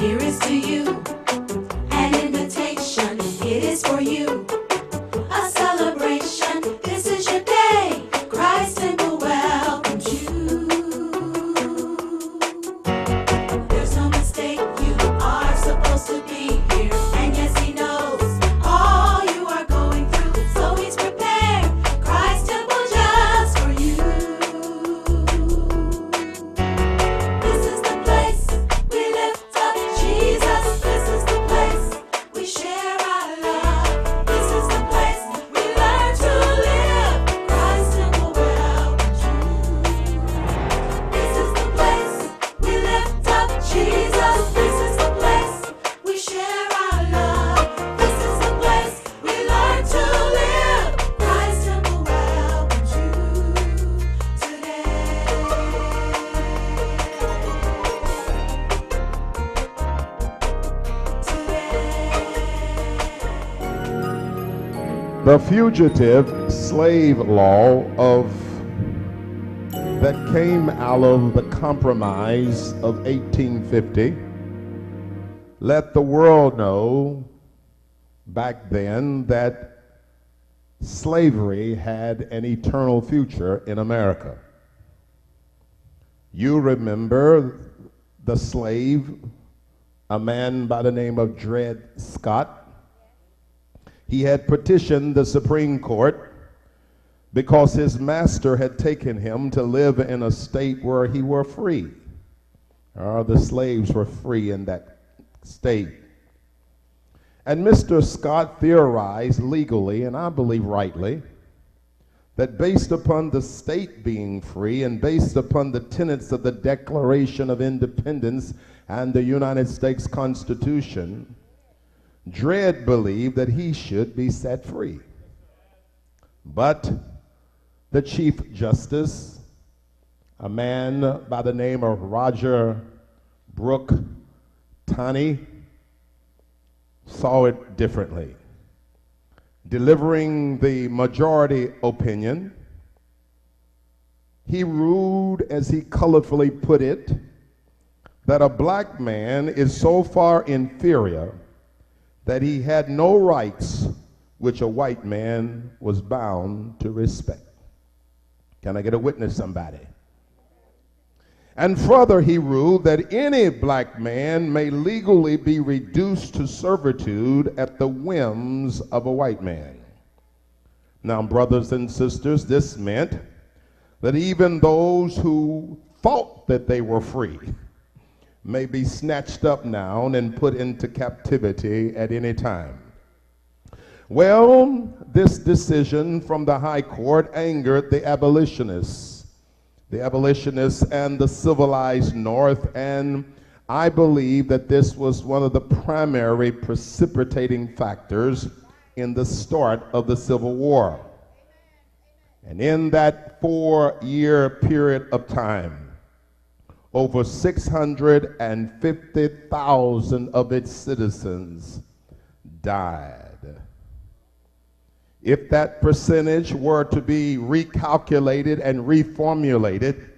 Here is to you, an invitation, it is for you. A celebration, this is your day. Christ Temple welcomes you. There's no mistake, you are supposed to be here. And yes, he knows all you are going through, so he's prepared Christ Temple just for you. This is the place we lift up Jesus. This is the place we share our love. This is the place we learn to live. Christ Temple welcomes you. This is the place we lift up Jesus. This is the place we share our love. This is the place we learn to live. Christ Temple welcomes you today. The fugitive slave law that came out of the Compromise of 1850 let the world know back then that slavery had an eternal future in America. You remember the slave, a man by the name of Dred Scott. He had petitioned the Supreme Court because his master had taken him to live in a state where he were free. The slaves were free in that state. And Mr. Scott theorized legally, and I believe rightly, that based upon the state being free and based upon the tenets of the Declaration of Independence and the United States Constitution, Dred believed that he should be set free. But the Chief Justice, a man by the name of Roger Brooke Taney, saw it differently. Delivering the majority opinion, he ruled, as he colorfully put it, that a black man is so far inferior that he had no rights which a white man was bound to respect. Can I get a witness, somebody? And further, he ruled that any black man may legally be reduced to servitude at the whims of a white man. Now, brothers and sisters, this meant that even those who thought that they were free may be snatched up now and put into captivity at any time. Well, this decision from the High Court angered the abolitionists and the civilized North, and I believe that this was one of the primary precipitating factors in the start of the Civil War. And in that 4-year period of time, over 650,000 of its citizens died. If that percentage were to be recalculated and reformulated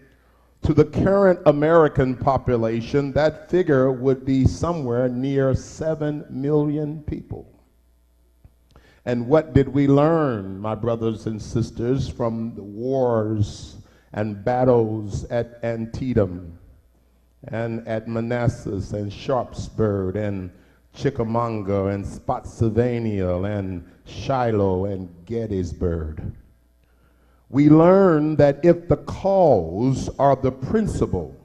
to the current American population, that figure would be somewhere near 7 million people. And what did we learn, my brothers and sisters, from the wars and battles at Antietam and at Manassas and Sharpsburg and Chickamauga and Spotsylvania and Shiloh and Gettysburg? We learn that if the cause or the principle,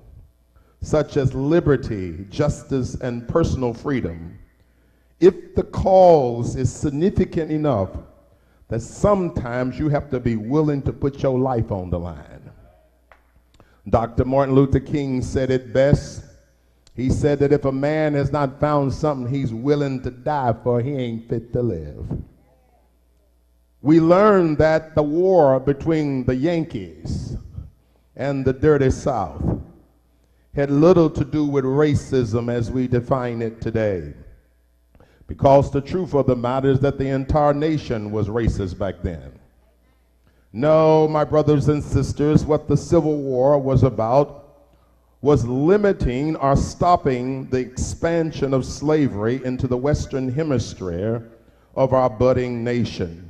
such as liberty, justice, and personal freedom, if the cause is significant enough, that sometimes you have to be willing to put your life on the line. Dr. Martin Luther King said it best. He said that if a man has not found something he's willing to die for, he ain't fit to live. We learned that the war between the Yankees and the dirty South had little to do with racism as we define it today, because the truth of the matter is that the entire nation was racist back then. No, my brothers and sisters, what the Civil War was about was limiting or stopping the expansion of slavery into the Western Hemisphere of our budding nation,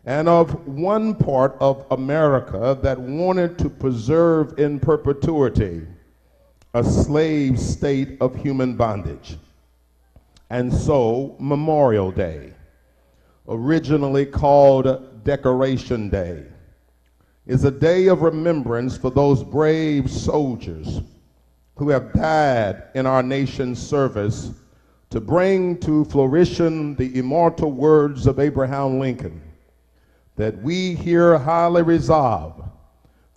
and of one part of America that wanted to preserve in perpetuity a slave state of human bondage. And so Memorial Day, originally called Decoration Day, is a day of remembrance for those brave soldiers who have died in our nation's service to bring to fruition the immortal words of Abraham Lincoln, that we here highly resolve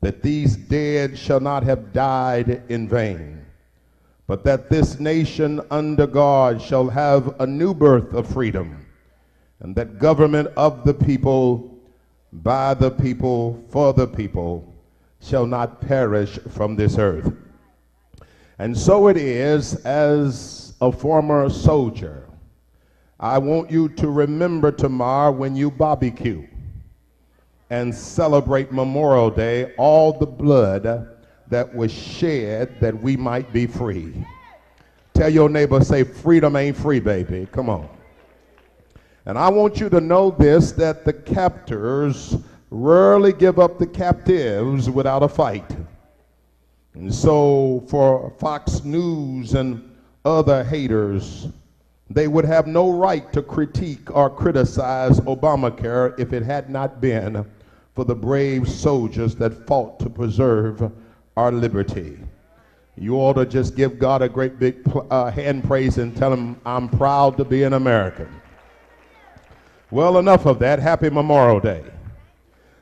that these dead shall not have died in vain, but that this nation under God shall have a new birth of freedom, and that government of the people, by the people, for the people, shall not perish from this earth. And so it is, as a former soldier, I want you to remember tomorrow when you barbecue and celebrate Memorial Day, all the blood that was shed that we might be free. Tell your neighbor, say, freedom ain't free, baby. Come on. And I want you to know this, that the captors rarely give up the captives without a fight. And so for Fox News and other haters, they would have no right to critique or criticize Obamacare if it had not been for the brave soldiers that fought to preserve our liberty. You ought to just give God a great big hand praise and tell him, I'm proud to be an American. Well, enough of that. Happy Memorial Day.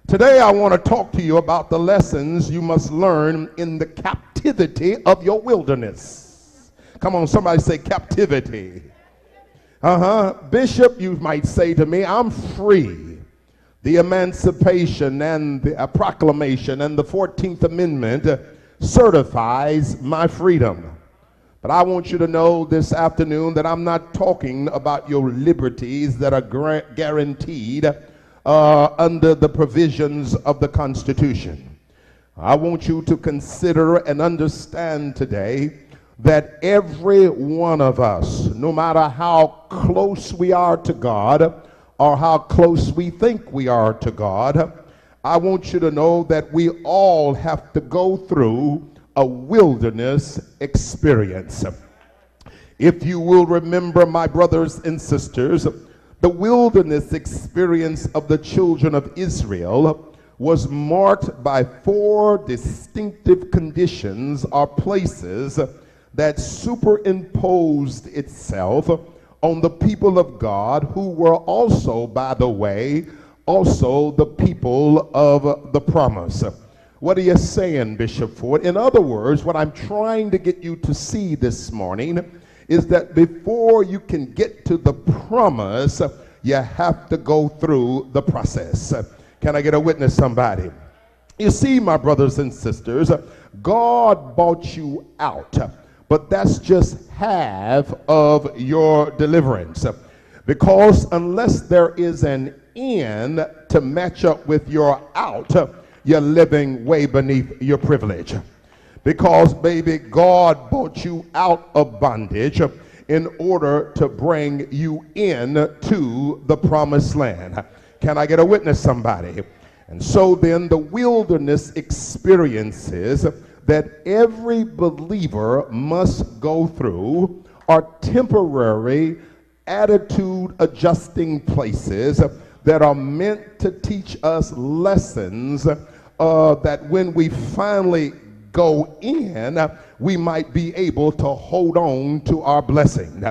Today I want to talk to you about the lessons you must learn in the captivity of your wilderness. Come on, somebody say captivity. Bishop, you might say to me, I'm free. The Emancipation and the Proclamation and the 14th Amendment certifies my freedom. But I want you to know this afternoon that I'm not talking about your liberties that are guaranteed under the provisions of the Constitution. I want you to consider and understand today that every one of us, no matter how close we are to God or how close we think we are to God, I want you to know that we all have to go through a wilderness experience. If you will remember, my brothers and sisters, the wilderness experience of the children of Israel was marked by 4 distinctive conditions or places that superimposed itself on the people of God, who were also, by the way, also the people of the promise. What are you saying, Bishop Ford? In other words, what I'm trying to get you to see this morning is that before you can get to the promise, you have to go through the process. Can I get a witness, somebody? You see, my brothers and sisters, God bought you out, but that's just half of your deliverance. Because unless there is an in to match up with your out, you're living way beneath your privilege. Because, baby, God brought you out of bondage in order to bring you in to the promised land. Can I get a witness, somebody? And so then the wilderness experiences that every believer must go through are temporary attitude adjusting places that are meant to teach us lessons that when we finally go in, we might be able to hold on to our blessing.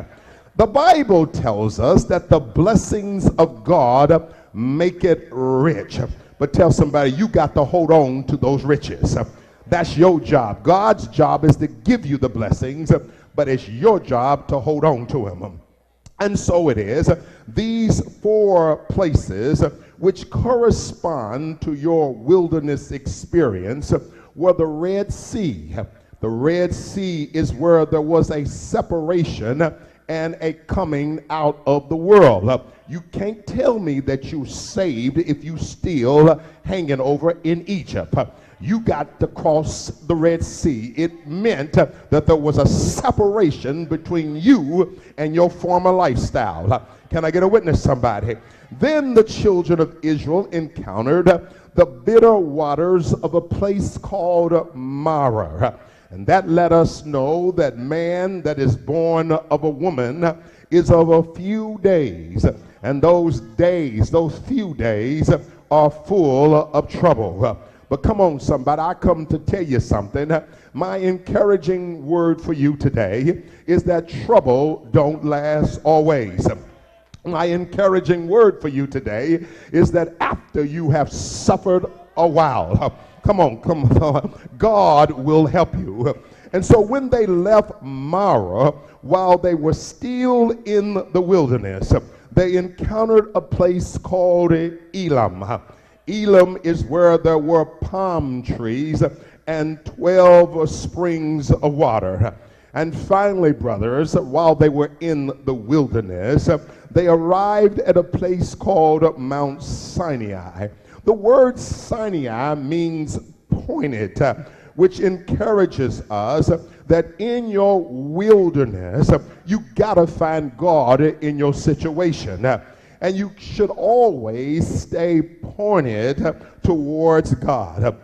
The Bible tells us that the blessings of God make it rich. But tell somebody, you got to hold on to those riches. That's your job. God's job is to give you the blessings, but it's your job to hold on to them. And so it is, these 4 places which correspond to your wilderness experience were the Red Sea. The Red Sea is where there was a separation and a coming out of the world. You can't tell me that you're saved if you still hanging over in Egypt. you got to cross the Red Sea. It meant that there was a separation between you and your former lifestyle. Can I get a witness, somebody? Then the children of Israel encountered the bitter waters of a place called Marah. And that let us know that man that is born of a woman is of a few days. And those days, those few days, are full of trouble. But come on, somebody, I come to tell you something. My encouraging word for you today is that trouble don't last always. My encouraging word for you today is that after you have suffered a while, come on, God will help you. And so when they left Marah, while they were still in the wilderness, they encountered a place called Elam. Elam is where there were palm trees and 12 springs of water. And finally, brothers, while they were in the wilderness, they arrived at a place called Mount Sinai. The word Sinai means pointed, which encourages us that in your wilderness, you gotta find God in your situation. And you should always stay pointed towards God.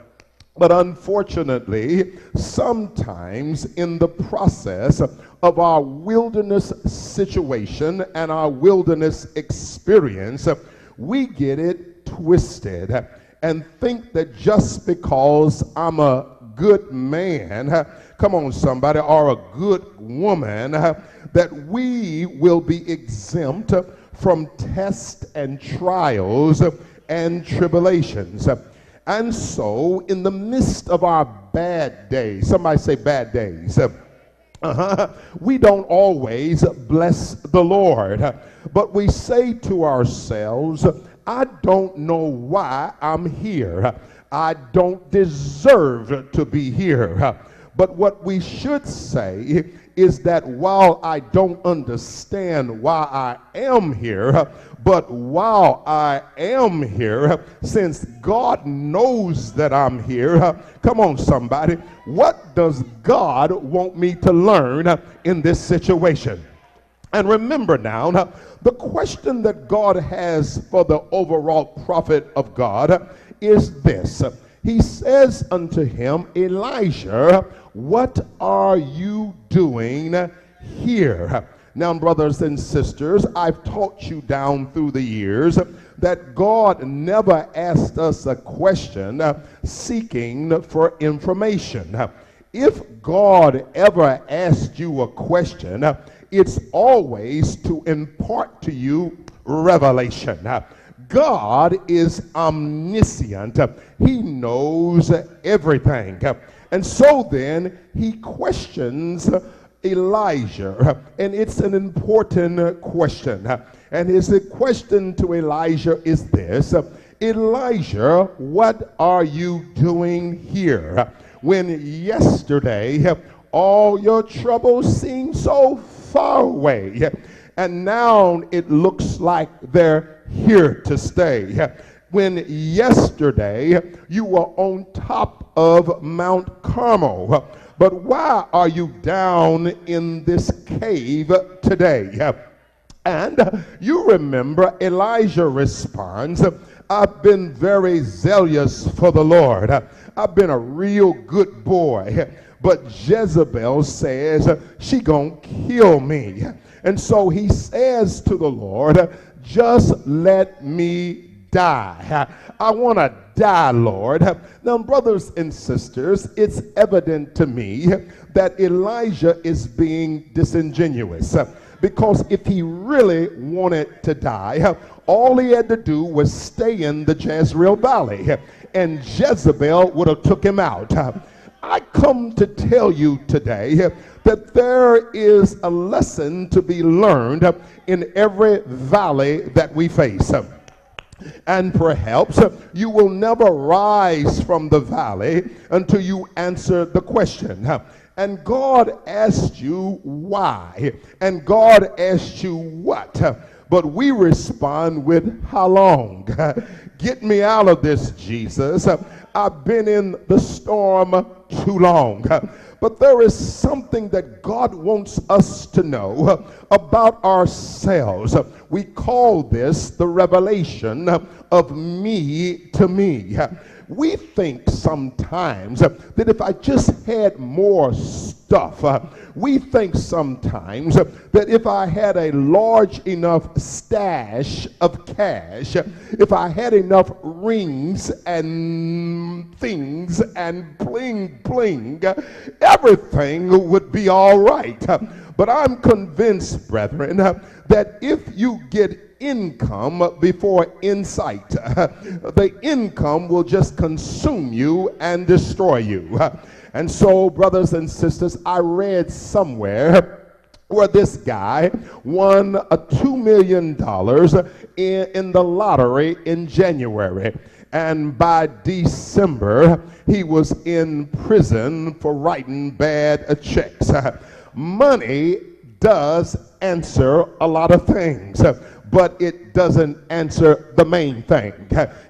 But unfortunately, sometimes in the process of our wilderness situation and our wilderness experience, we get it twisted and think that just because I'm a good man, come on somebody, or a good woman, that we will be exempt from tests and trials and tribulations. And so in the midst of our bad days, somebody say bad days, we don't always bless the Lord, but we say to ourselves, I don't know why I'm here. I don't deserve to be here. But what we should say is that while I don't understand why I am here, but while I am here, since God knows that I'm here, come on somebody, what does God want me to learn in this situation? And remember now, the question that God has for the overall prophet of God is this. He says unto him, Elijah, what are you doing here? Now, brothers and sisters, I've taught you down through the years that God never asked us a question seeking for information. If God ever asked you a question, it's always to impart to you revelation. God is omniscient. He knows everything. And so then he questions Elijah, and it's an important question. And his question to Elijah is this: Elijah, what are you doing here? When yesterday all your troubles seemed so far away, and now it looks like they're here to stay. When yesterday you were on top of Mount Carmel, but why are you down in this cave today? And you remember Elijah responds, I've been very zealous for the Lord. I've been a real good boy. But Jezebel says she gonna kill me. And so he says to the Lord, just let me die. I want to die, Lord. Now, brothers and sisters, it's evident to me that Elijah is being disingenuous, because if he really wanted to die, all he had to do was stay in the Jezreel Valley, and Jezebel would have took him out. I come to tell you today that there is a lesson to be learned in every valley that we face. And perhaps you will never rise from the valley until you answer the question. And God asked you why, and God asked you what, but we respond with how long? Get me out of this, Jesus. I've been in the storm too long. But there is something that God wants us to know about ourselves. We call this the revelation of me to me. We think sometimes that if I just had more stuff, we think sometimes that if I had a large enough stash of cash, if I had enough rings and things and bling bling, everything would be all right. But I'm convinced, brethren, that if you get income before insight, the income will just consume you and destroy you. And so, brothers and sisters, I read somewhere where this guy won $2 million in the lottery in January. And by December, he was in prison for writing bad checks. Money does answer a lot of things, but it doesn't answer the main thing.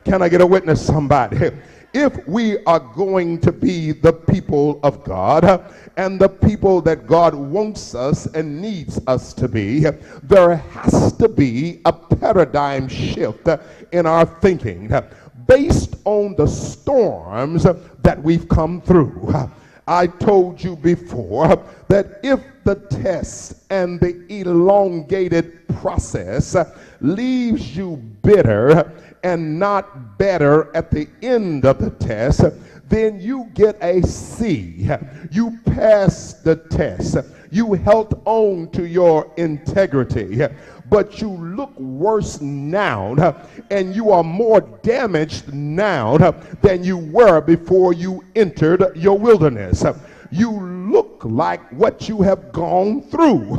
Can I get a witness, somebody? If we are going to be the people of God and the people that God wants us and needs us to be, there has to be a paradigm shift in our thinking based on the storms that we've come through. I told you before that if the test and the elongated process leaves you bitter and not better at the end of the test, then you get a C. You passed the test. You held on to your integrity, but you look worse now, and you are more damaged now than you were before you entered your wilderness. You look like what you have gone through.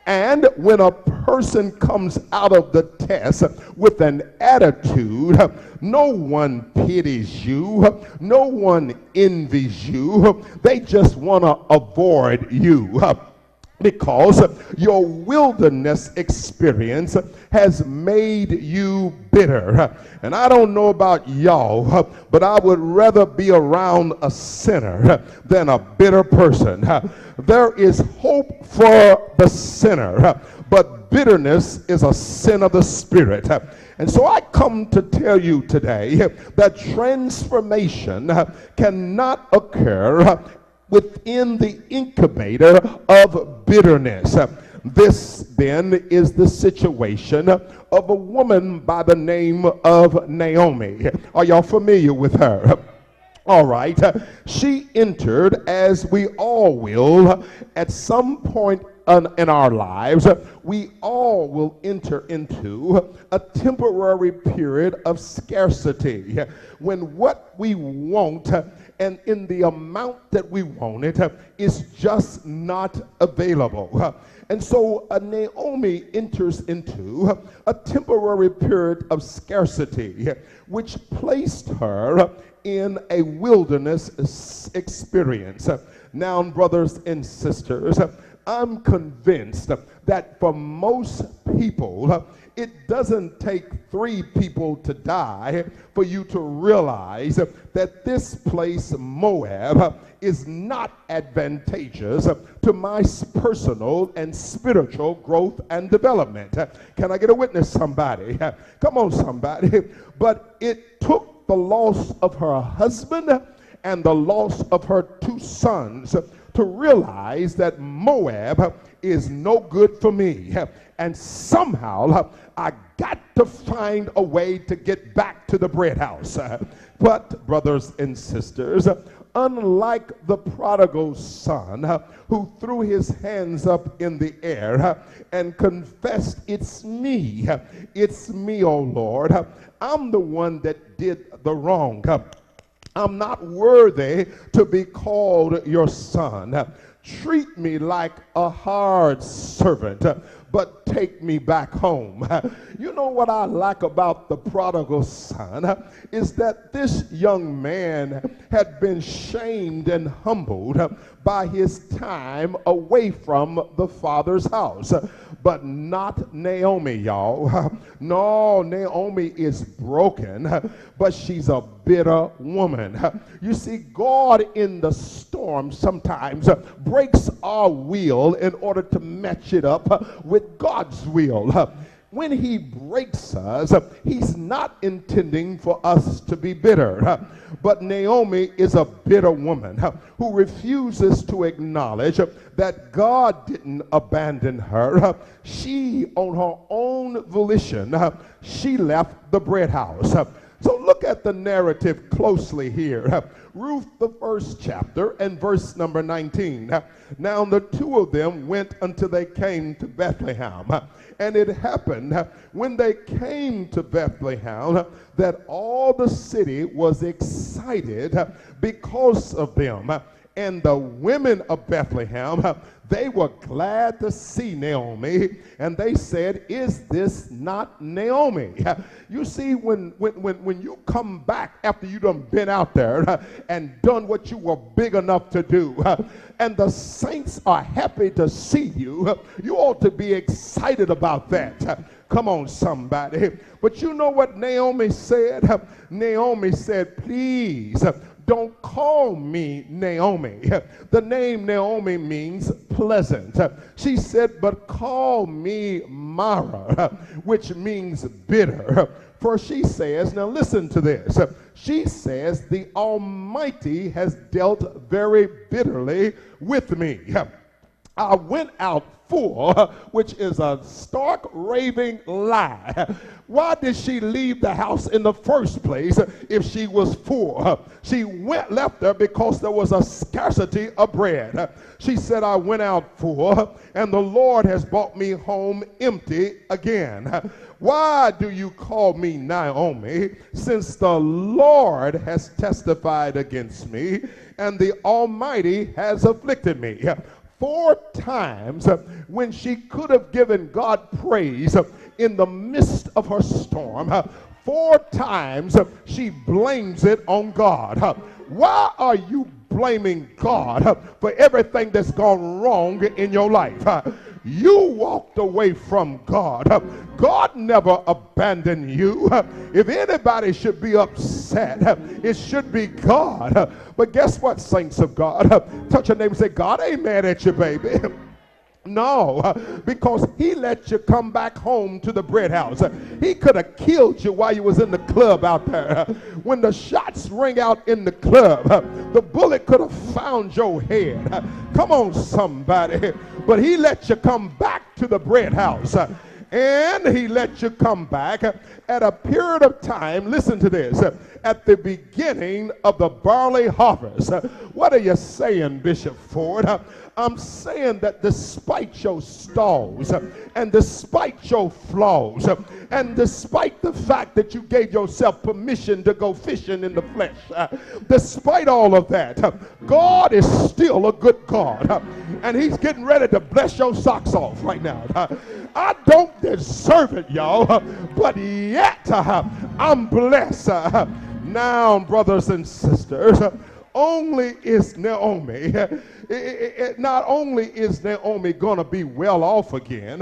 And when a person comes out of the test with an attitude, no one pities you, no one envies you, they just want to avoid you. Because your wilderness experience has made you bitter. And I don't know about y'all, but I would rather be around a sinner than a bitter person. There is hope for the sinner, but bitterness is a sin of the spirit. And so I come to tell you today that transformation cannot occur within the incubator of bitterness. This then is the situation of a woman by the name of Naomi. Are y'all familiar with her? All right. She entered, as we all will, at some point in our lives, we all will enter into a temporary period of scarcity when what we want and in the amount that we want it is just not available. And so Naomi enters into a temporary period of scarcity, which placed her in a wilderness experience. Now, brothers and sisters, I'm convinced that for most people, it doesn't take 3 people to die for you to realize that this place, Moab, is not advantageous to my personal and spiritual growth and development. Can I get a witness, somebody? Come on, somebody. But it took the loss of her husband and the loss of her 2 sons to realize that Moab is no good for me. And somehow I got to find a way to get back to the bread house. But, brothers and sisters, unlike the prodigal son who threw his hands up in the air and confessed, it's me, oh Lord, I'm the one that did the wrong. I'm not worthy to be called your son. Treat me like a hard servant, but take me back home. You know what I like about the prodigal son is that this young man had been shamed and humbled by his time away from the father's house. but not Naomi, y'all. No, Naomi is broken, but she's a bitter woman. You see, God in the storm sometimes breaks our will in order to match it up with God's will. When he breaks us, he's not intending for us to be bitter. But Naomi is a bitter woman who refuses to acknowledge that God didn't abandon her. She, on her own volition, she left the bread house. So look at the narrative closely here. Ruth, the first chapter, and verse number 19. Now the two of them went until they came to Bethlehem. And it happened when they came to Bethlehem that all the city was excited because of them. And the women of Bethlehem, they were glad to see Naomi, and they said, "Is this not Naomi?" You see, when you come back after you done been out there and done what you were big enough to do, and the saints are happy to see you, you ought to be excited about that. Come on, somebody. But you know what Naomi said? Naomi said, "Please, don't call me Naomi." The name Naomi means pleasant. She said, "But call me Mara," which means bitter. For she says, now listen to this. She says, "The Almighty has dealt very bitterly with me. I went out full," which is a stark raving lie. Why did she leave the house in the first place if she was full? She left there because there was a scarcity of bread. She said, "I went out full, and the Lord has brought me home empty again. Why do you call me Naomi, since the Lord has testified against me, and the Almighty has afflicted me?" 4 times when she could have given God praise in the midst of her storm, 4 times she blames it on God. Why are you blaming God for everything that's gone wrong in your life? You walked away from God. God never abandoned you. If anybody should be upset, it should be God. But guess what, saints of God? Touch your neighbor and say, "God ain't mad at you, baby." No, because he let you come back home to the bread house. He could have killed you while you was in the club out there. When the shots ring out in the club, the bullet could have found your head. Come on, somebody. But he let you come back to the bread house. And he let you come back at a period of time, listen to this, at the beginning of the barley harvest. What are you saying, Bishop Ford? I'm saying that despite your stalls and despite your flaws and despite the fact that you gave yourself permission to go fishing in the flesh, despite all of that, God is still a good God, and he's getting ready to bless your socks off right now. I don't deserve it, y'all, but yet I'm blessed. Now, brothers and sisters, only is Naomi, not only is Naomi going to be well off again,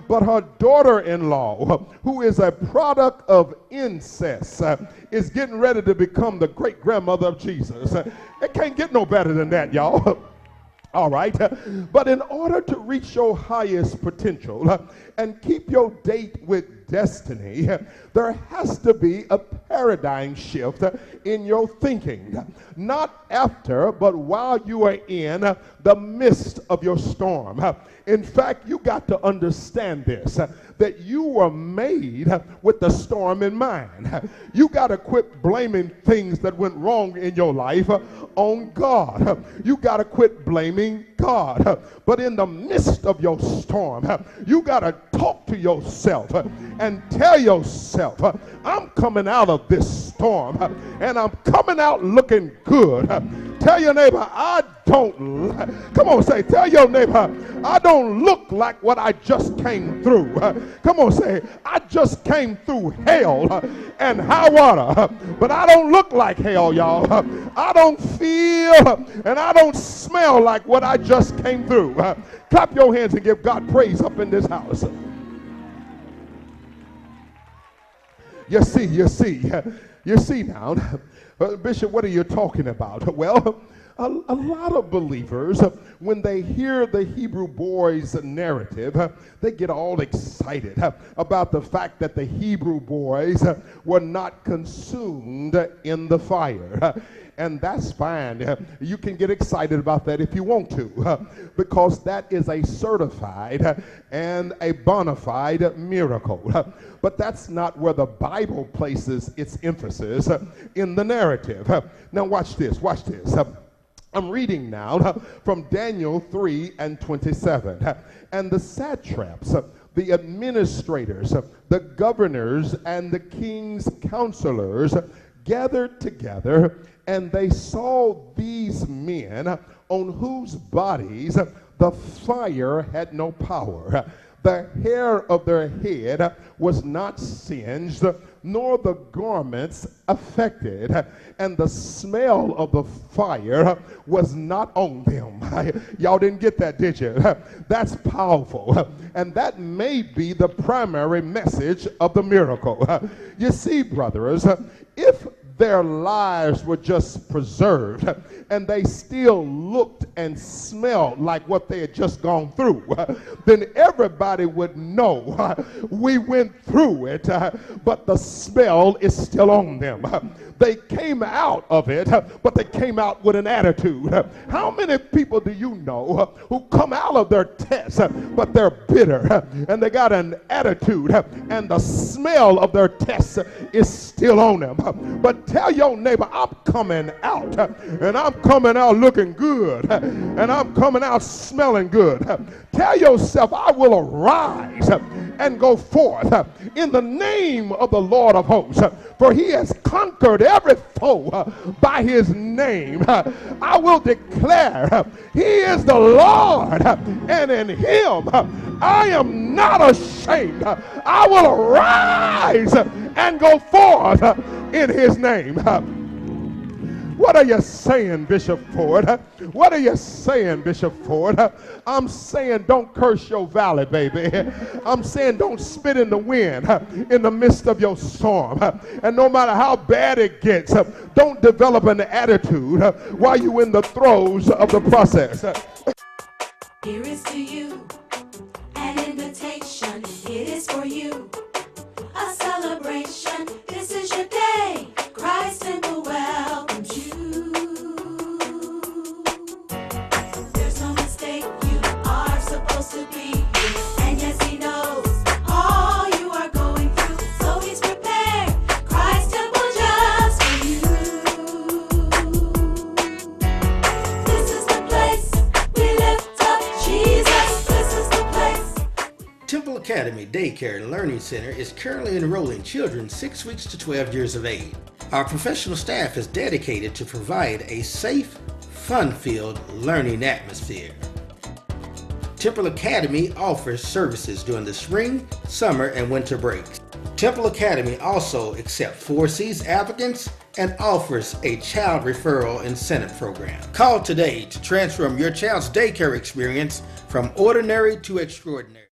but her daughter-in-law, who is a product of incest, is getting ready to become the great-grandmother of Jesus. It can't get no better than that, y'all. All right, but in order to reach your highest potential and keep your date with destiny, there has to be a paradigm shift in your thinking. Not after, but while you are in the midst of your storm. In fact, you got to understand this, that you were made with the storm in mind. You got to quit blaming things that went wrong in your life on God. You got to quit blaming God. But in the midst of your storm, you got to talk to yourself and tell yourself, I'm coming out of this storm and I'm coming out looking good. Tell your neighbor, I Come on, say, tell your neighbor, I don't look like what I just came through. Come on, say, I just came through hell and high water, but I don't look like hell, y'all. I don't feel and I don't smell like what I just came through. Clap your hands and give God praise up in this house. You see now, Bishop, what are you talking about? Well, a lot of believers, when they hear the Hebrew boys' narrative, they get all excited about the fact that the Hebrew boys were not consumed in the fire. And that's fine. You can get excited about that if you want to, because that is a certified and a bona fide miracle. But that's not where the Bible places its emphasis in the narrative. Now watch this. I'm reading now from Daniel 3:27. And the satraps, the administrators, the governors, and the king's counselors gathered together, and they saw these men on whose bodies the fire had no power. The hair of their head was not singed, nor the garments affected, and the smell of the fire was not on them. Y'all didn't get that, did you? That's powerful. And that may be the primary message of the miracle. You see, brothers, if their lives were just preserved and they still looked and smelled like what they had just gone through, then everybody would know we went through it, but the smell is still on them. They came out of it, but they came out with an attitude. How many people do you know who come out of their test, but they're bitter and they got an attitude and the smell of their test is still on them? But tell your neighbor, I'm coming out, and I'm coming out looking good, and I'm coming out smelling good. Tell yourself, I will arise and go forth in the name of the Lord of hosts, for he has conquered every foe by his name. I will declare he is the Lord, and in him I am not ashamed. I will arise and go forth in his name. What are you saying, Bishop Ford? What are you saying, Bishop Ford? I'm saying don't curse your valley, baby. I'm saying don't spit in the wind in the midst of your storm. And no matter how bad it gets, don't develop an attitude while you're in the throes of the process. Here is to you an invitation. It is for you a celebration. This is your day. Christ Temple welcomes you. There's no mistake. You are supposed to be here. And yes, he knows all you are going through. So he's prepared. Christ Temple just for you. This is the place we lift up Jesus. This is the place. Temple Academy Daycare and Learning Center is currently enrolling children 6 weeks to 12 years of age. Our professional staff is dedicated to provide a safe, fun-filled learning atmosphere. Temple Academy offers services during the spring, summer, and winter breaks. Temple Academy also accepts 4Cs applicants and offers a child referral incentive program. Call today to transform your child's daycare experience from ordinary to extraordinary.